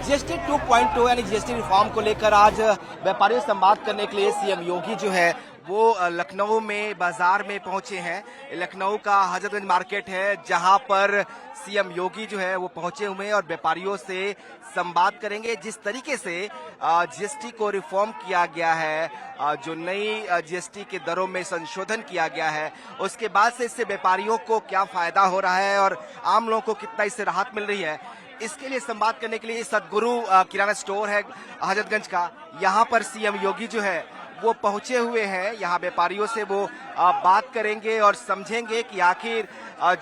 GST 2.0 यानी GST reform को लेकर आज व्यापारियों से संवाद करने के लिए सीएम योगी जो है वो लखनऊ में बाजार में पहुंचे हैं। लखनऊ का हजरतगंज मार्केट है जहां पर सीएम योगी जो है वो पहुंचे हुए हैं और व्यापारियों से संवाद करेंगे। जिस तरीके से जीएसटी को रिफॉर्म किया गया है, जो नई जीएसटी के दरों में संशोधन किया गया है, उसके बाद से इससे व्यापारियों को क्या फायदा हो रहा है और आम लोगों को कितना इससे राहत मिल रही है, इसके लिए संवाद करने के लिए सदगुरु किराना स्टोर है हजरतगंज का, यहाँ पर सीएम योगी जो है वो पहुंचे हुए हैं। यहाँ व्यापारियों से वो बात करेंगे और समझेंगे कि आखिर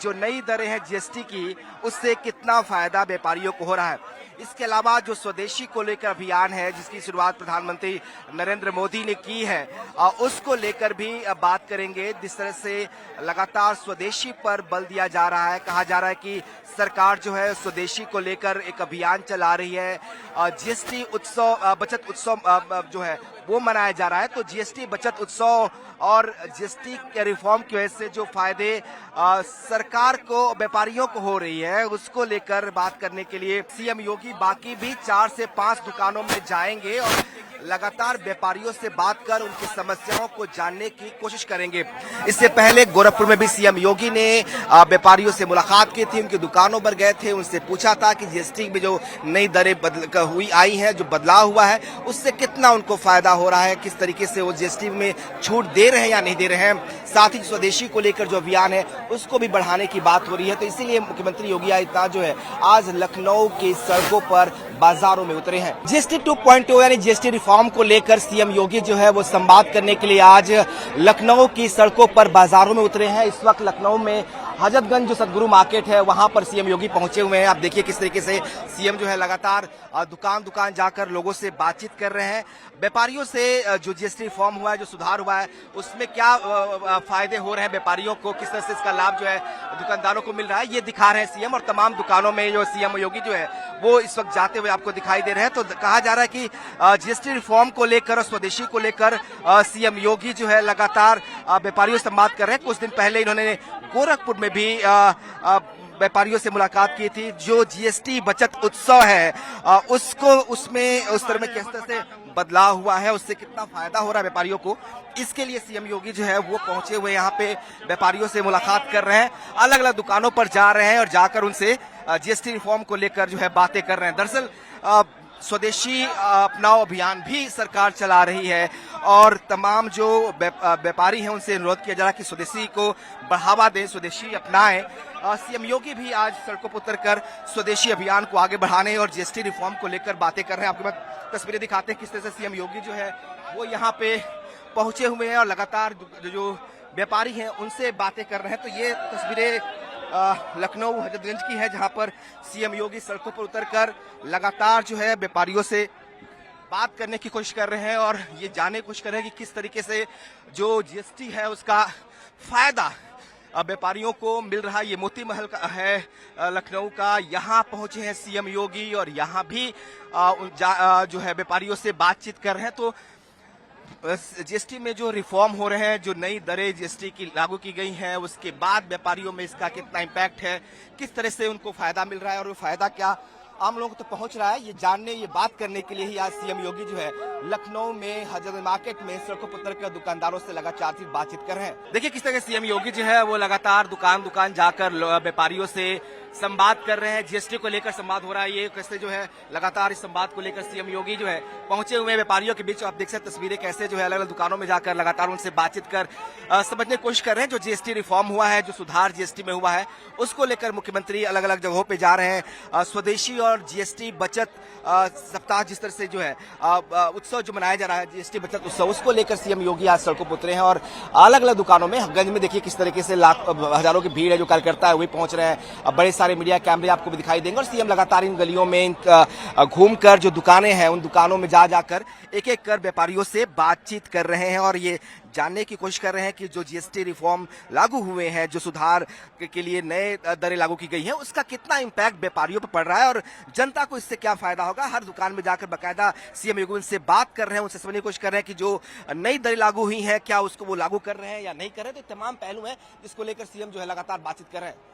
जो नई दरें हैं जीएसटी की, उससे कितना फायदा व्यापारियों को हो रहा है। इसके अलावा जो स्वदेशी को लेकर अभियान है जिसकी शुरुआत प्रधानमंत्री नरेंद्र मोदी ने की है, उसको लेकर भी बात करेंगे। जिस तरह से लगातार स्वदेशी पर बल दिया जा रहा है, कहा जा रहा है कि सरकार जो है स्वदेशी को लेकर एक अभियान चला रही है। जीएसटी उत्सव, बचत उत्सव जो है वो मनाया जा रहा है। तो जीएसटी बचत उत्सव और जीएसटी के रिफॉर्म की वजह से जो फायदे सरकार को, व्यापारियों को हो रही है, उसको लेकर बात करने के लिए सीएम योगी बाकी भी 4 से 5 दुकानों में जाएंगे और लगातार व्यापारियों से बात कर उनकी समस्याओं को जानने की कोशिश करेंगे। इससे पहले गोरखपुर में भी सीएम योगी ने व्यापारियों से मुलाकात की थी, उनकी दुकानों पर गए थे, उनसे पूछा था कि जीएसटी में जो नई दरें आई हैं, जो बदलाव हुआ है, उससे कितना उनको फायदा हो रहा है, किस तरीके से वो जीएसटी में छूट दे रहे हैं या नहीं दे रहे हैं। साथ ही स्वदेशी को लेकर जो अभियान है उसको भी बढ़ाने की बात हो रही है। तो इसीलिए मुख्यमंत्री योगी आदित्यनाथ जो है आज लखनऊ की सड़कों पर, बाजारों में उतरे हैं। जीएसटी 2.0 यानी जीएसटी रिफॉर्म को लेकर सीएम योगी जो है वो संवाद करने के लिए आज लखनऊ की सड़कों पर, बाजारों में उतरे हैं। इस वक्त लखनऊ में हजरतगंज जो सदगुरु मार्केट है वहां पर सीएम योगी पहुंचे हुए हैं। आप देखिए किस तरीके से सीएम जो है लगातार दुकान दुकान जाकर लोगों से बातचीत कर रहे हैं। व्यापारियों से जो जीएसटी रिफॉर्म हुआ है, जो सुधार हुआ है, उसमें क्या फायदे हो रहे हैं व्यापारियों को, किस तरह से इसका लाभ जो है दुकानदारों को मिल रहा है, ये दिखा रहे हैं सीएम। और तमाम दुकानों में जो सीएम योगी जो है वो इस वक्त जाते हुए आपको दिखाई दे रहे हैं। तो कहा जा रहा है कि जीएसटी रिफॉर्म को लेकर और स्वदेशी को लेकर सीएम योगी जो है लगातार व्यापारियों से संवाद कर रहे हैं। कुछ दिन पहले इन्होंने गोरखपुर में भी व्यापारियों से मुलाकात की थी। जो जीएसटी बचत उत्सव है उसको, उसमें उस तरह में किस तरह से बदलाव हुआ है, उससे कितना फायदा हो रहा है व्यापारियों को, इसके लिए सीएम योगी जो है वो पहुंचे हुए यहाँ पे व्यापारियों से मुलाकात कर रहे हैं। अलग अलग दुकानों पर जा रहे हैं और जाकर उनसे जीएसटी रिफॉर्म को लेकर जो है बातें कर रहे हैं। दरअसल स्वदेशी अपनाओ अभियान भी सरकार चला रही है और तमाम जो व्यापारी हैं उनसे अनुरोध किया जा रहा है कि स्वदेशी को बढ़ावा दें, स्वदेशी अपनाएं। सीएम योगी भी आज सड़कों पर उतरकर स्वदेशी अभियान को आगे बढ़ाने और जीएसटी रिफॉर्म को लेकर बातें कर रहे हैं। आपके पास तस्वीरें दिखाते हैं किस तरह से सीएम योगी जो है वो यहाँ पे पहुंचे हुए हैं और लगातार जो व्यापारी हैं उनसे बातें कर रहे हैं। तो ये तस्वीरें लखनऊ हजरतगंज की है जहां पर सीएम योगी सड़कों पर उतरकर लगातार जो है व्यापारियों से बात करने की कोशिश कर रहे हैं और ये जानने की कोशिश कर रहे हैं कि किस तरीके से जो जीएसटी है उसका फायदा व्यापारियों को मिल रहा है। ये मोती महल का है लखनऊ का, यहाँ पहुंचे हैं सीएम योगी और यहाँ भी जो है व्यापारियों से बातचीत कर रहे हैं। तो जीएसटी में जो रिफॉर्म हो रहे हैं, जो नई दरें जीएसटी की लागू की गई हैं, उसके बाद व्यापारियों में इसका कितना इम्पैक्ट है, किस तरह से उनको फायदा मिल रहा है और वो फायदा क्या आम लोगों को तो पहुंच रहा है, ये जानने, ये बात करने के लिए ही आज सीएम योगी जो है लखनऊ में हजरतगंज मार्केट में सड़कों पर उतरकर दुकानदारों से लगातार बातचीत कर रहे हैं। देखिए किस तरह सीएम योगी जो है वो लगातार दुकान दुकान जाकर व्यापारियों से संवाद कर रहे हैं। जीएसटी को लेकर संवाद हो रहा है। ये कैसे जो है लगातार इस संवाद को लेकर सीएम योगी जो है पहुंचे हुए व्यापारियों के बीच। आप देख सकते तस्वीरें कैसे जो है अलग अलग दुकानों में जाकर लगातार उनसे बातचीत कर समझने की कोशिश कर रहे हैं। जो जीएसटी रिफॉर्म हुआ है, जो सुधार जीएसटी में हुआ है, उसको लेकर मुख्यमंत्री अलग अलग जगहों पे जा रहे हैं। स्वदेशी और जीएसटी बचत सप्ताह जिस तरह से जो है उत्सव जो मनाया जा रहा है, जीएसटी बचत उत्सव, उसको लेकर सीएम योगी आज सड़कों पर उतरे हैं और अलग अलग दुकानों में, गंज में देखिए किस तरीके से हजारों की भीड़ है, जो कार्यकर्ता है वही पहुंच रहे हैं। बड़े सारे मीडिया कैमरे आपको भी दिखाई देंगे और सीएम लगातार इन गलियों में घूमकर जो दुकानें हैं उन दुकानों में जाकर एक एक कर व्यापारियों से बातचीत कर रहे हैं और ये जानने की कोशिश कर रहे हैं कि जो जीएसटी रिफॉर्म लागू हुए हैं, जो सुधार के लिए नए दरें लागू की गई हैं, उसका कितना इम्पैक्ट व्यापारियों पर पड़ रहा है और जनता को इससे क्या फायदा होगा। हर दुकान में जाकर बाकायदा सीएम योगी उनसे बात कर रहे हैं, उनसे समझने की कोशिश कर रहे हैं कि जो नई दरें लागू हुई हैं क्या उसको वो लागू कर रहे हैं या नहीं कर रहे हैं। तो तमाम पहलू हैं जिसको लेकर सीएम जो है लगातार बातचीत कर रहे हैं।